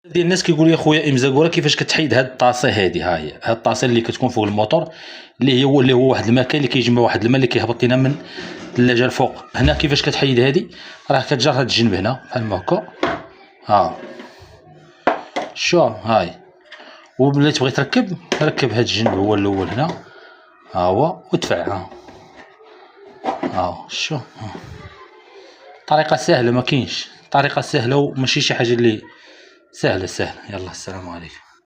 ديال الناس كيقول لي خويا امزاكورا كيفاش كتحيد هاد الطاسه هادي. ها هي هاد الطاسه اللي كتكون فوق الموتور، اللي هو واحد المكان اللي كيجمع واحد الماء اللي كيهبط لينا من الثلاجه الفوق. هنا كيفاش كتحيد هادي، راه كتجر هاد الجنب هنا بحال ما هكا. ها شو هاي، وملي تبغي تركب ركب هاد الجنب هو الاول هنا، ها هو ودفع. ها شو طريقه سهله، ما كاينش طريقه سهله وماشي شي حاجه اللي سهله. يلا السلام عليكم.